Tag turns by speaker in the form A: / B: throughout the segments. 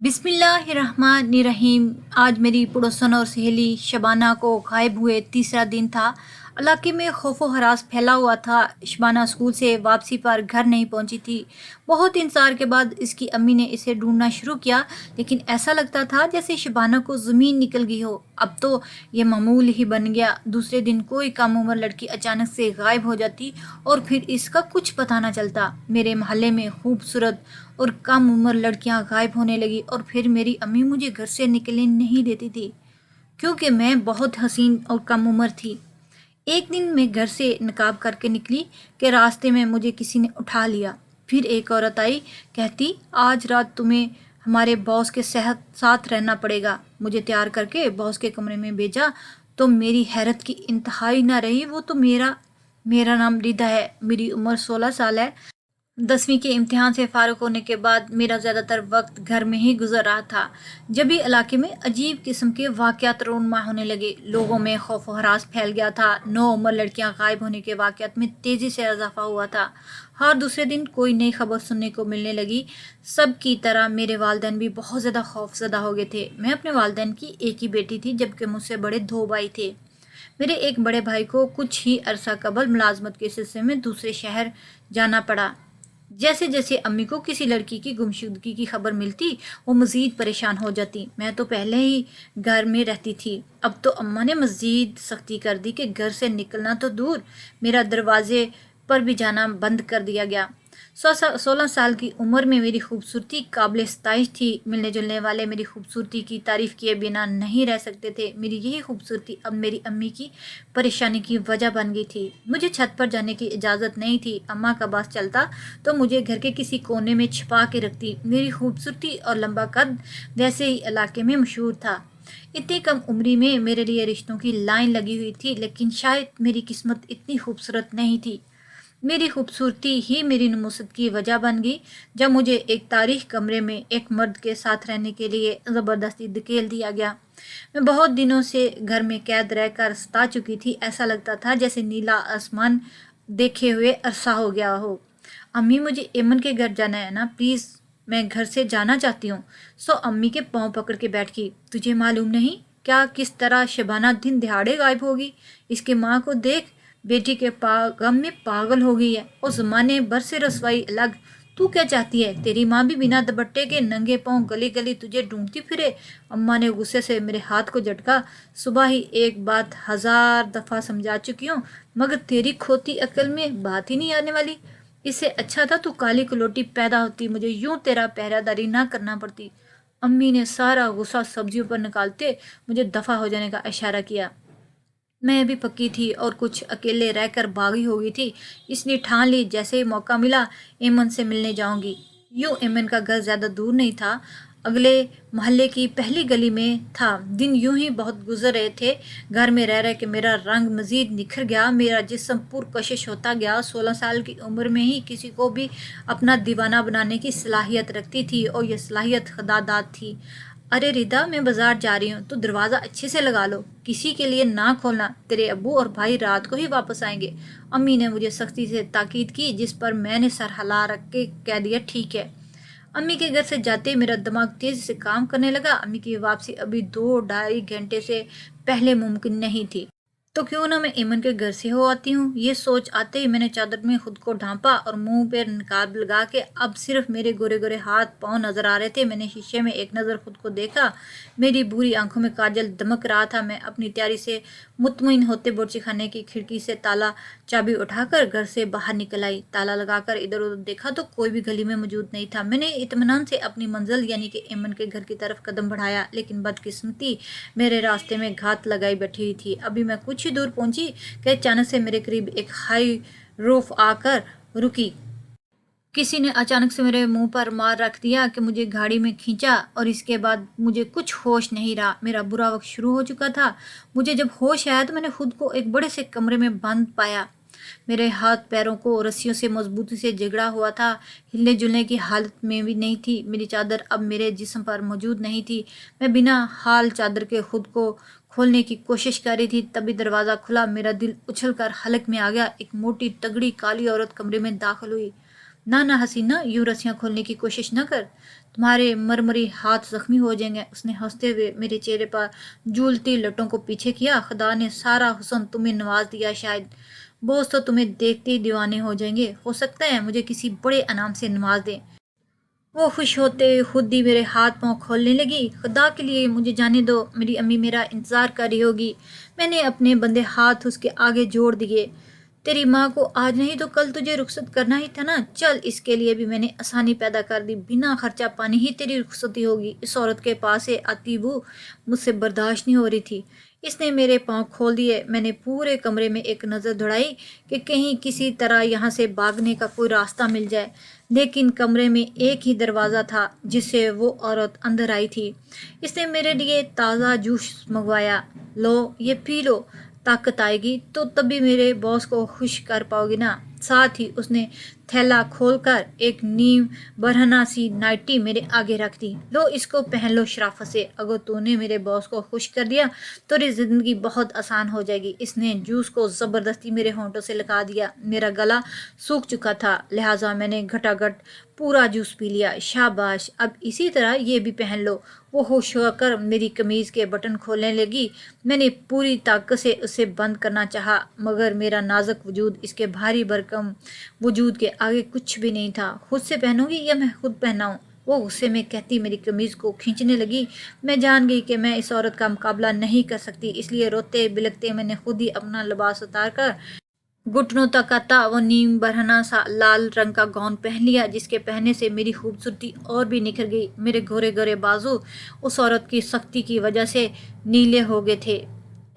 A: बिस्मिल्लाहिर्रहमानिर्रहीम। आज मेरी पड़ोसन और सहेली शबाना को गायब हुए तीसरा दिन था। इलाके में खौफो हरास फैला हुआ था। शबाना स्कूल से वापसी पर घर नहीं पहुंची थी। बहुत इंतजार के बाद इसकी अम्मी ने इसे ढूंढना शुरू किया, लेकिन ऐसा लगता था जैसे शबाना को ज़मीन निकल गई हो। अब तो ये मामूल ही बन गया। दूसरे दिन कोई कम उम्र लड़की अचानक से गायब हो जाती और फिर इसका कुछ पता न चलता। मेरे मोहल्ले में खूबसूरत और कम उम्र लड़कियां गायब होने लगी और फिर मेरी अम्मी मुझे घर से निकलने नहीं देती थी, क्योंकि मैं बहुत हसीन और कम उम्र थी। एक दिन मैं घर से नकाब करके निकली कि रास्ते में मुझे किसी ने उठा लिया। फिर एक औरत आई, कहती आज रात तुम्हें हमारे बॉस के सेहत साथ रहना पड़ेगा। मुझे तैयार करके बॉस के कमरे में भेजा तो मेरी हैरत की इंतहाई ना रही। वो तो मेरा मेरा नाम रिदा है, मेरी उम्र 16 साल है। 10वीं के इम्तिहान से फारुग होने के बाद मेरा ज़्यादातर वक्त घर में ही गुजर रहा था। जब भी इलाके में अजीब किस्म के वाक़यात रोनमा होने लगे, लोगों में खौफ व हरास फैल गया था। नौ उम्र लड़कियां गायब होने के वाक़यात में तेज़ी से इजाफा हुआ था। हर दूसरे दिन कोई नई खबर सुनने को मिलने लगी। सब की तरह मेरे वालिदैन भी बहुत ज़्यादा खौफजदा हो गए थे। मैं अपने वालिदैन की एक ही बेटी थी, जबकि मुझसे बड़े दो भाई थे। मेरे एक बड़े भाई को कुछ ही अरसा कबल मुलाजमत के सिलसिले में दूसरे शहर जाना पड़ा। जैसे जैसे अम्मी को किसी लड़की की गुमशुदगी की खबर मिलती, वो मज़ीद परेशान हो जाती। मैं तो पहले ही घर में रहती थी, अब तो अम्मा ने मज़ीद सख्ती कर दी कि घर से निकलना तो दूर, मेरा दरवाजे पर भी जाना बंद कर दिया गया। 16 साल की उम्र में मेरी खूबसूरती काबिल सताइश थी। मिलने जुलने वाले मेरी खूबसूरती की तारीफ़ किए बिना नहीं रह सकते थे। मेरी यही खूबसूरती अब मेरी अम्मी की परेशानी की वजह बन गई थी। मुझे छत पर जाने की इजाज़त नहीं थी। अम्मा का बस चलता तो मुझे घर के किसी कोने में छिपा के रखती। मेरी खूबसूरती और लंबा कद वैसे ही इलाके में मशहूर था। इतनी कम उम्री में मेरे लिए रिश्तों की लाइन लगी हुई थी, लेकिन शायद मेरी किस्मत इतनी खूबसूरत नहीं थी। मेरी खूबसूरती ही मेरी नमुसत की वजह बन गई। जब मुझे एक तारीख कमरे में एक मर्द के साथ रहने के लिए ज़बरदस्ती धकेल दिया गया। मैं बहुत दिनों से घर में कैद रहकर सता चुकी थी। ऐसा लगता था जैसे नीला आसमान देखे हुए अरसा हो गया हो। अम्मी, मुझे एमन के घर जाना है ना, प्लीज़, मैं घर से जाना चाहती हूँ। सो अम्मी के पाँव पकड़ के बैठ गई। तुझे मालूम नहीं क्या किस तरह शबाना दिन दिहाड़े गायब होगी? इसके माँ को देख, बेटी के गम में पागल हो गई है। और ज़माने भर से रसवाई अलग। तू क्या चाहती है? तेरी माँ भी बिना दुपट्टे के नंगे पाँव गली गली तुझे ढूंढती फिरे। अम्मा ने गुस्से से मेरे हाथ को झटका। सुबह ही एक बात 1000 दफ़ा समझा चुकी हूँ, मगर तेरी खोती अकल में बात ही नहीं आने वाली। इससे अच्छा था तू काली कलोटी पैदा होती, मुझे यूं तेरा पहरादारी ना करना पड़ती। अम्मी ने सारा गुस्सा सब्जियों पर निकालते मुझे दफ़ा हो जाने का इशारा किया। मैं भी पक्की थी और कुछ अकेले रहकर बागी हो गई थी, इसलिए ठान ली जैसे ही मौका मिला एमन से मिलने जाऊंगी। यूं एमन का घर ज़्यादा दूर नहीं था, अगले मोहल्ले की पहली गली में था। दिन यूं ही बहुत गुजर रहे थे। घर में रह रह के मेरा रंग मज़ीद निखर गया, मेरा जिस्म पुरकशिश होता गया। 16 साल की उम्र में ही किसी को भी अपना दीवाना बनाने की सलाहियत रखती थी, और यह सलाहियत खुदादाद थी। अरे रिदा, मैं बाजार जा रही हूँ, तो दरवाज़ा अच्छे से लगा लो, किसी के लिए ना खोलना, तेरे अब्बू और भाई रात को ही वापस आएंगे। अम्मी ने मुझे सख्ती से ताकीद की, जिस पर मैंने सर हिला रख के कह दिया ठीक है। अम्मी के घर से जाते ही मेरा दिमाग तेज़ी से काम करने लगा। अम्मी की वापसी अभी 2 ढाई घंटे से पहले मुमकिन नहीं थी। तो क्यों ना मैं एमन के घर से हो आती हूँ। ये सोच आते ही मैंने चादर में खुद को ढांपा और मुंह पे नकाब लगा के अब सिर्फ मेरे गोरे गोरे हाथ पांव नजर आ रहे थे। मैंने शीशे में एक नज़र खुद को देखा। मेरी बुरी आंखों में काजल दमक रहा था। मैं अपनी तैयारी से मुतमईन होते बुर्ची खाने की खिड़की से ताला चाबी उठाकर घर से बाहर निकल आई। ताला लगाकर इधर उधर देखा तो कोई भी गली में मौजूद नहीं था। मैंने इत्मीनान से अपनी मंजिल यानी कि एमन के घर की तरफ कदम बढ़ाया, लेकिन बदकिस्मती मेरे रास्ते में घात लगाई बैठी हुई थी। अभी मैं कुछ ही दूर पहुंची कि अचानक से मेरे करीब एक हाई रूफ आकर रुकी। किसी ने अचानक से मेरे मुंह पर मार रख दिया कि मुझे गाड़ी में खींचा, और इसके बाद मुझे कुछ होश नहीं रहा। मेरा बुरा वक्त शुरू हो चुका था। मुझे जब होश आया तो मैंने खुद को एक बड़े से कमरे में बंद पाया। मेरे हाथ पैरों को रस्सियों से मजबूती से जकड़ा हुआ था, हिलने जुलने की हालत में भी नहीं थी। मेरी चादर अब मेरे जिस्म पर मौजूद नहीं थी। मैं बिना हाल चादर के खुद को खोलने की कोशिश कर रही थी, तभी दरवाज़ा खुला। मेरा दिल उछल कर हलक में आ गया। एक मोटी तगड़ी काली औरत कमरे में दाखिल हुई। ना हसीना, यूं रस्सियां खोलने की कोशिश न कर, तुम्हारे मरमरी हाथ जख्मी हो जाएंगे। उसने हंसते हुए मेरे चेहरे पर झूलती लटों को पीछे किया। खुदा ने सारा हुस्न तुम्हें नवाज दिया, शायद बोझ तो तुम्हें देखते ही दीवाने हो जाएंगे। हो सकता है मुझे किसी बड़े अनाम से नवाज दे। वो खुश होते खुद ही मेरे हाथ पांव खोलने लगी। खुदा के लिए मुझे जाने दो, मेरी अम्मी मेरा इंतज़ार कर रही होगी। मैंने अपने बंदे हाथ उसके आगे जोड़ दिए। तेरी माँ को आज नहीं तो कल तुझे रुखसत करना ही था ना, चल इसके लिए भी मैंने आसानी पैदा कर दी। बिना खर्चा पानी ही तेरी रुखसती होगी। इस औरत के पास से आती बू मुझसे बर्दाश्त नहीं हो रही थी। इसने मेरे पांव खोल दिए। मैंने पूरे कमरे में एक नज़र दौड़ाई कि कहीं किसी तरह यहाँ से भागने का कोई रास्ता मिल जाए, लेकिन कमरे में एक ही दरवाज़ा था जिससे वो औरत अंदर आई थी। इसने मेरे लिए ताज़ा जूस मंगवाया। लो ये पी लो, ताकत आएगी तो तभी मेरे बॉस को खुश कर पाओगी ना। साथ ही उसने थैला खोलकर एक नीम बरहना सी नाइटी मेरे आगे रख दी। लो इसको पहन लो शराफत से, अगर तूने मेरे बॉस को खुश कर दिया तो तेरी जिंदगी बहुत आसान हो जाएगी। इसने जूस को जबरदस्ती मेरे होंठों से लगा दिया। मेरा गला सूख चुका था, लिहाजा मैंने घटाघट पूरा जूस पी लिया। शाबाश, अब इसी तरह ये भी पहन लो। वो होश होकर मेरी कमीज के बटन खोलने लगी। मैंने पूरी ताकत से उसे बंद करना चाहा, मगर मेरा नाजुक वजूद इसके भारी भरकम वजूद के आगे कुछ भी नहीं था। खुद से पहनूंगी या मैं खुद पहनाऊं? वो गुस्से में कहती मेरी कमीज को खींचने लगी। मैं जान गई कि मैं इस औरत का मुकाबला नहीं कर सकती, इसलिए रोते बिलखते मैंने खुद ही अपना लिबास उतार कर घुटनों तक आता वो नीम बरहना सा लाल रंग का गाउन पहन लिया, जिसके पहनने से मेरी खूबसूरती और भी निखर गई। मेरे गोरे गोरे बाजू उस औरत की सख्ती की वजह से नीले हो गए थे।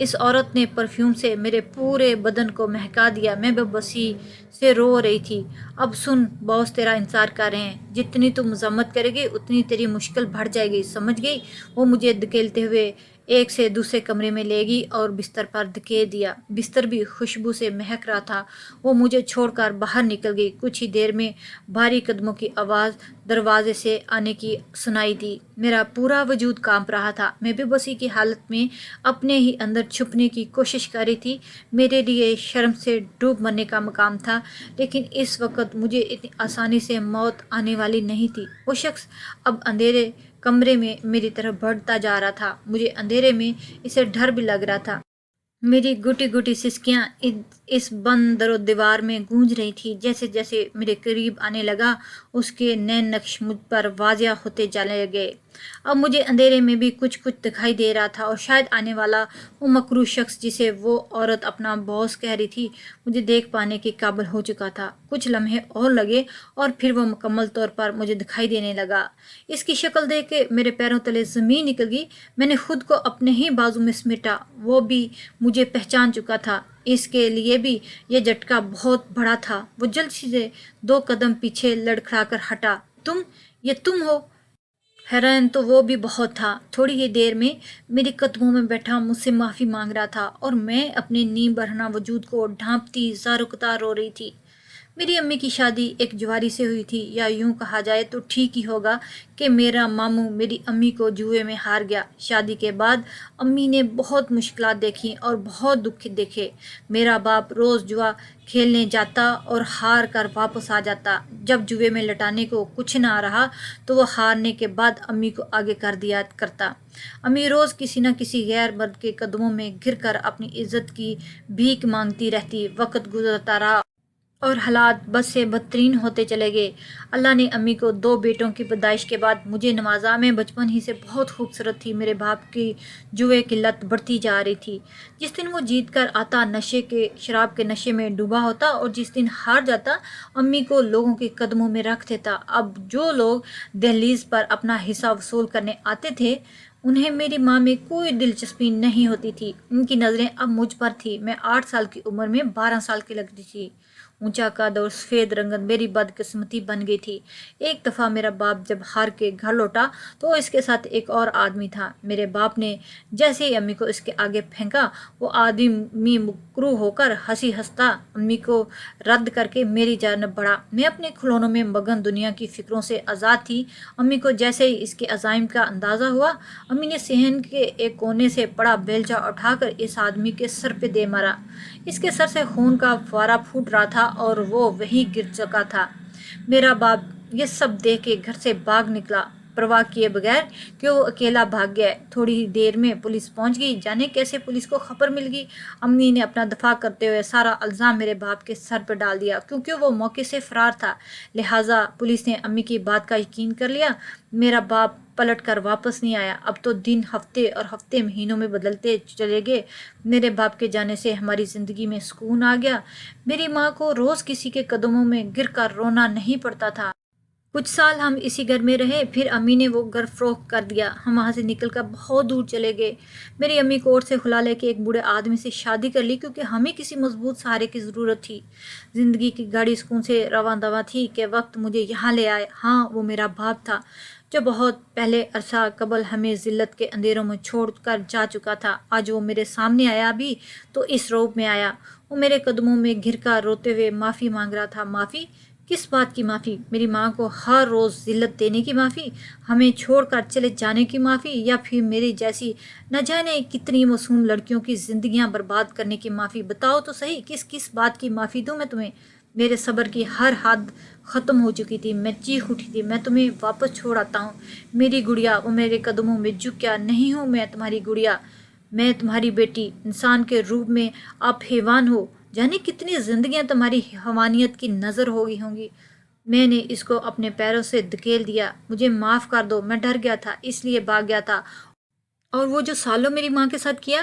A: इस औरत ने परफ्यूम से मेरे पूरे बदन को महका दिया। मैं बेबसी से रो रही थी। अब सुन, बॉस तेरा इंतजार कर रहे हैं। जितनी तू मजम्मत करेगी उतनी तेरी मुश्किल बढ़ जाएगी, समझ गई? वो मुझे धकेलते हुए एक से दूसरे कमरे में ले गई और बिस्तर पर धकेल दिया। बिस्तर भी खुशबू से महक रहा था। वो मुझे छोड़कर बाहर निकल गई। कुछ ही देर में भारी कदमों की आवाज़ दरवाजे से आने की सुनाई दी। मेरा पूरा वजूद कांप रहा था। मैं बेबसी की हालत में अपने ही अंदर छुपने की कोशिश कर रही थी। मेरे लिए शर्म से डूब मरने का मकाम था, लेकिन इस वक्त मुझे इतनी आसानी से मौत आने वाली नहीं थी। वो शख्स अब अंधेरे कमरे में मेरी तरफ बढ़ता जा रहा था। मुझे अंधेरे में इसे डर भी लग रहा था। मेरी गुटी गुटी सिसकियां इस बंद दरो दीवार में गूंज रही थी। जैसे जैसे मेरे करीब आने लगा, उसके नैन नक्श मुझ पर वाजिया होते चले गए। अब मुझे अंधेरे में भी कुछ कुछ दिखाई दे रहा था, और शायद आने वाला वो मकरू शख्स जिसे वो औरत अपना बॉस कह रही थी मुझे देख पाने के काबिल हो चुका था। कुछ लम्हे और लगे और फिर वो मुकम्मल तौर पर मुझे दिखाई देने लगा। इसकी शक्ल देख के मेरे पैरों तले ज़मीन निकल गई। मैंने खुद को अपने ही बाजू में समेटा। वो भी मुझे पहचान चुका था। इसके लिए भी यह झटका बहुत बड़ा था। वो जल्द से 2 कदम पीछे लड़खड़ाकर हटा। ये तुम हो? हैरान तो वो भी बहुत था। थोड़ी ही देर में मेरे कदमों में बैठा मुझसे माफ़ी मांग रहा था, और मैं अपने नीम बरहना वजूद को ढांपती ज़ारुकता रो रही थी। मेरी अम्मी की शादी एक जुआरी से हुई थी, या यूं कहा जाए तो ठीक ही होगा कि मेरा मामू मेरी अम्मी को जुए में हार गया। शादी के बाद अम्मी ने बहुत मुश्किलात देखी और बहुत दुख देखे। मेरा बाप रोज़ जुआ खेलने जाता और हार कर वापस आ जाता। जब जुए में लटाने को कुछ ना रहा तो वो हारने के बाद अम्मी को आगे कर दिया करता। अम्मी रोज़ किसी न किसी गैर मर्द के कदमों में घिर कर अपनी इज्जत की भीख मांगती रहती। वक्त गुजरता रहा और हालात बद से बदतरीन होते चले गए। अल्लाह ने अम्मी को 2 बेटों की पैदाइश के बाद मुझे नवाजा। मैं बचपन ही से बहुत खूबसूरत थी। मेरे बाप की जुए की लत बढ़ती जा रही थी। जिस दिन वो जीत कर आता शराब के नशे में डूबा होता, और जिस दिन हार जाता अम्मी को लोगों के कदमों में रख देता। अब जो लोग दहलीज पर अपना हिस्सा वसूल करने आते थे, उन्हें मेरी माँ में कोई दिलचस्पी नहीं होती थी। उनकी नज़रें अब मुझ पर थी। मैं 8 साल की उम्र में 12 साल की लगती थी। ऊंचा कद और सफ़ेद रंगत मेरी बदकिस्मती बन गई थी। एक दफ़ा मेरा बाप जब हार के घर लौटा तो इसके साथ एक और आदमी था। मेरे बाप ने जैसे ही अम्मी को इसके आगे फेंका, वो आदमी मुकरू होकर हंसी हंसता अम्मी को रद्द करके मेरी जानब बढ़ा। मैं अपने खिलौनों में मगन दुनिया की फिक्रों से आज़ाद थी। अम्मी को जैसे ही इसके अज़ाइम का अंदाज़ा हुआ, अम्मी ने सहन के एक कोने से बड़ा बेलचा उठाकर इस आदमी के सर पे दे मारा। इसके सर से खून का फुवारा फूट रहा था और वो वहीं गिर चुका था। میرا باپ یہ سب دیکھ کے گھر سے بھاگ نکلا، پرواہ کیے بغیر کہ وہ اکیلا بھاگ گیا۔ تھوڑی ہی دیر میں پولیس پہنچ گئی۔ جانے کیسے پولیس کو خبر مل گئی۔ امی نے اپنا دفاع کرتے ہوئے سارا الزام میرے باپ کے سر پر ڈال دیا۔ کیونکہ وہ موقع سے فرار تھا، لہٰذا پولیس نے امی کی بات کا یقین کر لیا۔ میرا باپ پلٹ کر واپس نہیں آیا۔ اب تو دن ہفتے اور ہفتے مہینوں میں بدلتے چلے گئے۔ میرے باپ کے جانے سے ہماری زندگی میں سکون آ گیا۔ میری ماں کو روز کسی کے قدموں میں گر کر رونا نہیں پڑتا تھا۔ کچھ سال ہم اسی گھر میں رہے، پھر امی نے وہ گھر فروخت کر دیا۔ ہم وہاں سے نکل کر بہت دور چلے گئے۔ میری امی کورٹ سے کھلا لے کے ایک بوڑھے آدمی سے شادی کر لی، کیونکہ ہمیں کسی مضبوط سہارے کی ضرورت تھی۔ زندگی کی گاڑی سکون سے رواں دواں تھی کہ وقت مجھے یہاں لے آئے۔ ہاں، وہ میرا باپ تھا جو بہت پہلے عرصہ قبل ہمیں ذلت کے اندھیروں میں چھوڑ کر جا چکا تھا۔ آج وہ میرے سامنے آیا بھی تو اس روپ میں آیا۔ وہ میرے قدموں میں گر کر روتے ہوئے معافی مانگ رہا تھا۔ معافی؟ کس بات کی معافی؟ میری ماں کو ہر روز ذلت دینے کی معافی، ہمیں چھوڑ کر چلے جانے کی معافی، یا پھر میری جیسی نہ جانے کتنی معصوم لڑکیوں کی زندگیاں برباد کرنے کی معافی؟ بتاؤ تو صحیح، کس بات کی معافی دوں میں تمہیں؟ میرے صبر کی ہر حد ختم ہو چکی تھی۔ میں چیخ اٹھی تھی، میں تمہیں واپس چھوڑ آتا ہوں میری گڑیا۔ وہ میرے قدموں میں جھک گیا۔ نہیں ہوں میں تمہاری گڑیا، میں تمہاری بیٹی، انسان کے روپ میں آپ حیوان ہو۔ جانے کتنی زندگیاں تمہاری حیوانیت کی نظر ہو گئی ہوں گی۔ میں نے اس کو اپنے پیروں سے دھکیل دیا۔ مجھے معاف کر دو، میں ڈر گیا تھا، اس لیے بھاگ گیا تھا۔ اور وہ جو سالوں میری ماں کے ساتھ کیا،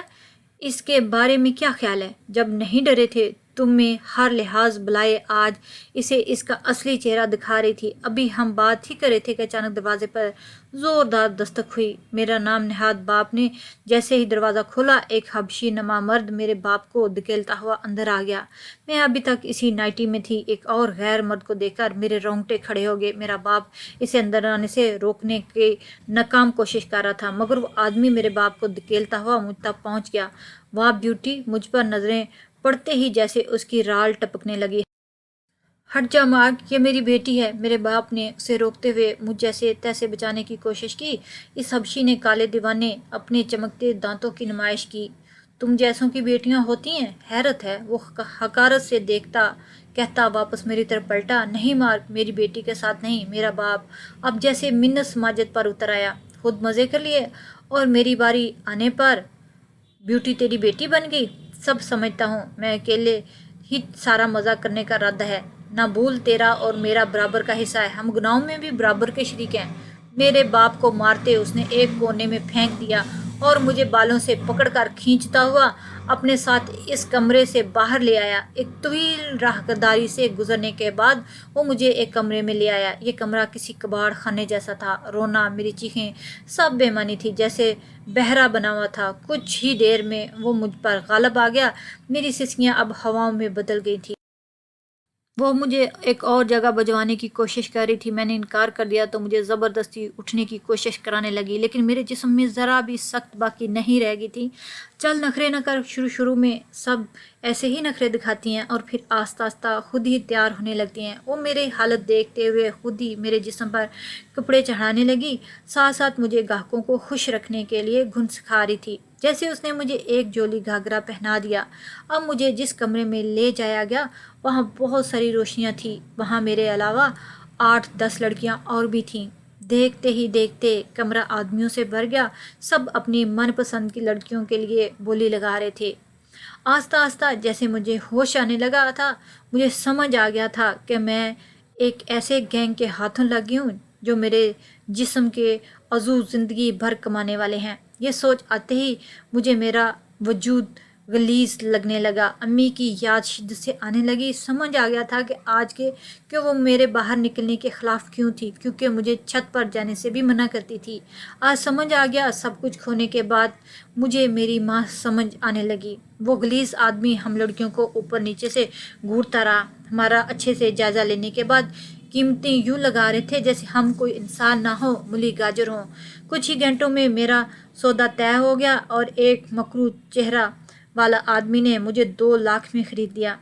A: اس کے بارے میں کیا خیال ہے؟ جب نہیں ڈرے تھے تم میں ہر لحاظ بلائے آج اسے اس کا اصلی چہرہ دکھا رہی تھی۔ ابھی ہم بات ہی کر رہے تھے کہ اچانک دروازے پر زوردار دستک ہوئی۔ میرا نام نہاد باپ نے جیسے ہی دروازہ کھولا، ایک حبشی نما مرد میرے باپ کو دھکیلتا ہوا اندر آ گیا۔ میں ابھی تک اسی نائٹی میں تھی۔ ایک اور غیر مرد کو دیکھ کر میرے رونگٹے کھڑے ہو گئے۔ میرا باپ اسے اندر آنے سے روکنے کی ناکام کوشش کر رہا تھا، مگر وہ آدمی میرے باپ کو دھکیلتا ہوا مجھ تک پہنچ گیا۔ واہ بیوٹی! مجھ پر نظریں پڑتے ہی جیسے اس کی رال ٹپکنے لگی۔ ہٹ جا مارگ، یہ میری بیٹی ہے۔ میرے باپ نے اسے روکتے ہوئے مجھ جیسے تیسے بچانے کی کوشش کی۔ اس حبشی نے کالے دیوانے اپنے چمکتے دانتوں کی نمائش کی۔ تم جیسوں کی بیٹیاں ہوتی ہیں؟ حیرت ہے! وہ حقارت سے دیکھتا کہتا واپس میری طرف پلٹا۔ نہیں مارگ، میری بیٹی کے ساتھ نہیں۔ میرا باپ اب جیسے منت سماجت پر اتر آیا۔ خود مزے کر لیے اور میری باری آنے پر بیوٹی تیری بیٹی بن گئی؟ سب سمجھتا ہوں، میں اکیلے ہی سارا مزہ کرنے کا ارادہ ہے۔ نہ بھول، تیرا اور میرا برابر کا حصہ ہے، ہم گناہوں میں بھی برابر کے شریک ہیں۔ میرے باپ کو مارتے اس نے ایک کونے میں پھینک دیا اور مجھے بالوں سے پکڑ کر کھینچتا ہوا اپنے ساتھ اس کمرے سے باہر لے آیا۔ ایک طویل راہداری سے گزرنے کے بعد وہ مجھے ایک کمرے میں لے آیا۔ یہ کمرہ کسی کباڑ خانے جیسا تھا۔ رونا، میری چیخیں، سب بے معنی تھی، جیسے بہرا بنا ہوا تھا۔ کچھ ہی دیر میں وہ مجھ پر غالب آ گیا۔ میری سسکیاں اب ہواؤں میں بدل گئی تھیں۔ وہ مجھے ایک اور جگہ بھجوانے کی کوشش کر رہی تھی۔ میں نے انکار کر دیا تو مجھے زبردستی اٹھنے کی کوشش کرانے لگی، لیکن میرے جسم میں ذرا بھی سخت باقی نہیں رہ گئی تھی۔ چل نخرے نہ کر، شروع میں سب ایسے ہی نخرے دکھاتی ہیں اور پھر آہستہ آہستہ خود ہی تیار ہونے لگتی ہیں۔ وہ میری حالت دیکھتے ہوئے خود ہی میرے جسم پر کپڑے چڑھانے لگی، ساتھ ساتھ مجھے گاہکوں کو خوش رکھنے کے لیے گن سکھا رہی تھی۔ جیسے اس نے مجھے ایک جولی گھاگرا پہنا دیا۔ اب مجھے جس کمرے میں لے جایا گیا وہاں بہت ساری روشنیاں تھیں۔ وہاں میرے علاوہ 8-10 لڑکیاں اور بھی تھیں۔ دیکھتے ہی دیکھتے کمرہ آدمیوں سے بھر گیا۔ سب اپنی من پسند کی لڑکیوں کے لیے بولی لگا رہے تھے۔ آہستہ آہستہ جیسے مجھے ہوش آنے لگا تھا، مجھے سمجھ آ گیا تھا کہ میں ایک ایسے گینگ کے ہاتھوں لگی ہوں جو میرے جسم کے عضو زندگی بھر کمانے والے ہیں۔ یہ سوچ آتے ہی مجھے میرا وجود غلیظ لگنے لگا۔ امی کی یاد شدت سے آنے لگی۔ سمجھ آ گیا تھا کہ آج کہ وہ میرے باہر نکلنے کے خلاف کیوں تھی، کیونکہ مجھے چھت پر جانے سے بھی منع کرتی تھی۔ آج سمجھ آ گیا۔ سب کچھ کھونے کے بعد مجھے میری ماں سمجھ آنے لگی۔ وہ غلیظ آدمی ہم لڑکیوں کو اوپر نیچے سے گھورتا رہا۔ ہمارا اچھے سے جائزہ لینے کے بعد قیمتیں یوں لگا رہے تھے جیسے ہم کوئی انسان نہ ہو، مولی گاجر ہوں۔ کچھ ہی گھنٹوں میں میرا سودا طے ہو گیا اور ایک مکروہ چہرہ والا آدمی نے مجھے 2 لاکھ میں خرید لیا۔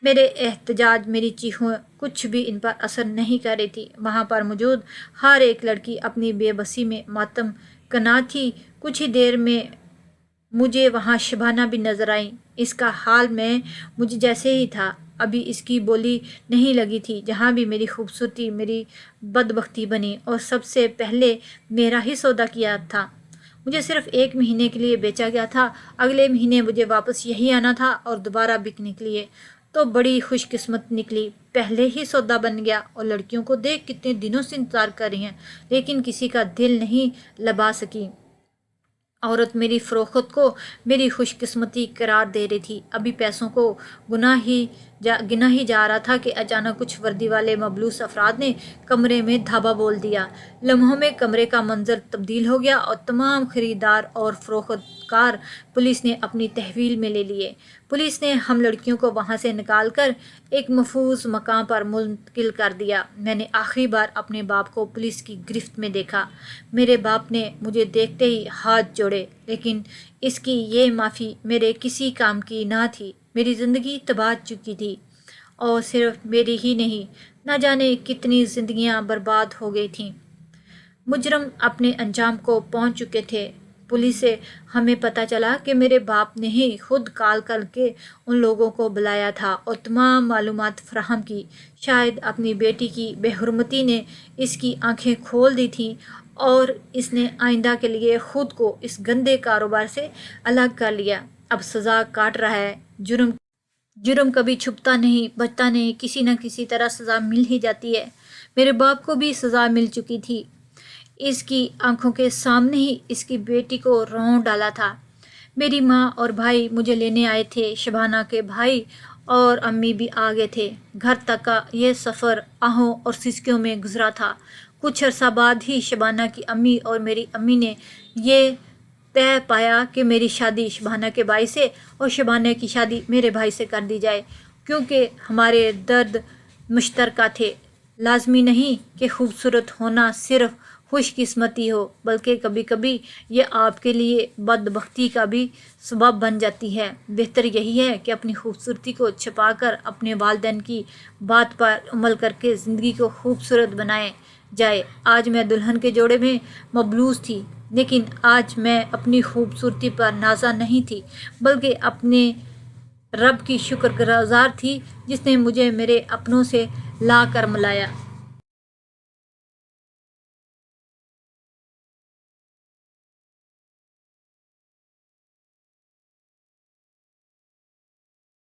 A: میرے احتجاج، میری چیخیں کچھ بھی ان پر اثر نہیں کر رہی تھی۔ وہاں پر موجود ہر ایک لڑکی اپنی بے بسی میں ماتم کنا تھی۔ کچھ ہی دیر میں مجھے وہاں شبانہ بھی نظر آئی۔ اس کا حال میں مجھ جیسے ہی تھا۔ ابھی اس کی بولی نہیں لگی تھی، جہاں بھی میری خوبصورتی میری بدبختی بنی، اور سب سے پہلے میرا ہی سودا کیا تھا۔ مجھے صرف 1 مہینے کے لیے بیچا گیا تھا، اگلے مہینے مجھے واپس یہی آنا تھا اور دوبارہ بکنے کے لیے۔ تو بڑی خوش قسمت نکلی، پہلے ہی سودا بن گیا، اور لڑکیوں کو دیکھ کتنے دنوں سے انتظار کر رہی ہیں، لیکن کسی کا دل نہیں لبا سکی۔ عورت میری فروخت کو میری خوش قسمتی قرار دے رہی تھی۔ ابھی پیسوں کو گنا ہی جا رہا تھا کہ اچانک کچھ وردی والے ملبوس افراد نے کمرے میں دھابا بول دیا۔ لمحوں میں کمرے کا منظر تبدیل ہو گیا اور تمام خریدار اور فروخت کار پولیس نے اپنی تحویل میں لے لیے۔ پولیس نے ہم لڑکیوں کو وہاں سے نکال کر ایک محفوظ مقام پر منتقل کر دیا۔ میں نے آخری بار اپنے باپ کو پولیس کی گرفت میں دیکھا۔ میرے باپ نے مجھے دیکھتے ہی ہاتھ جوڑے، لیکن اس کی یہ معافی میرے کسی کام کی نہ تھی۔ میری زندگی تباہ چکی تھی، اور صرف میری ہی نہیں، نہ جانے کتنی زندگیاں برباد ہو گئی تھیں۔ مجرم اپنے انجام کو پہنچ چکے تھے۔ پولیس سے ہمیں پتہ چلا کہ میرے باپ نے ہی خود کال کر کے ان لوگوں کو بلایا تھا اور تمام معلومات فراہم کی۔ شاید اپنی بیٹی کی بے حرمتی نے اس کی آنکھیں کھول دی تھیں، اور اس نے آئندہ کے لیے خود کو اس گندے کاروبار سے الگ کر لیا۔ اب سزا کاٹ رہا ہے۔ جرم کبھی چھپتا نہیں، بچتا نہیں، کسی نہ کسی طرح سزا مل ہی جاتی ہے۔ میرے باپ کو بھی سزا مل چکی تھی۔ اس کی آنکھوں کے سامنے ہی اس کی بیٹی کو رون ڈالا تھا۔ میری ماں اور بھائی مجھے لینے آئے تھے۔ شبانہ کے بھائی اور امی بھی آ گئے تھے۔ گھر تک کا یہ سفر آہوں اور سسکیوں میں گزرا تھا۔ کچھ عرصہ بعد ہی شبانہ کی امی اور میری امی نے یہ طے پایا کہ میری شادی شبانہ کے بھائی سے اور شبانہ کی شادی میرے بھائی سے کر دی جائے، کیونکہ ہمارے درد مشترکہ تھے۔ لازمی نہیں کہ خوبصورت ہونا صرف خوش قسمتی ہو، بلکہ کبھی کبھی یہ آپ کے لیے بدبختی کا بھی سبب بن جاتی ہے۔ بہتر یہی ہے کہ اپنی خوبصورتی کو چھپا کر اپنے والدین کی بات پر عمل کر کے زندگی کو خوبصورت بنائے جائے۔ آج میں دلہن کے جوڑے میں ملبوس تھی، لیکن آج میں اپنی خوبصورتی پر نازا نہیں تھی، بلکہ اپنے رب کی شکر گزار تھی، جس نے مجھے میرے اپنوں سے لا کر ملایا۔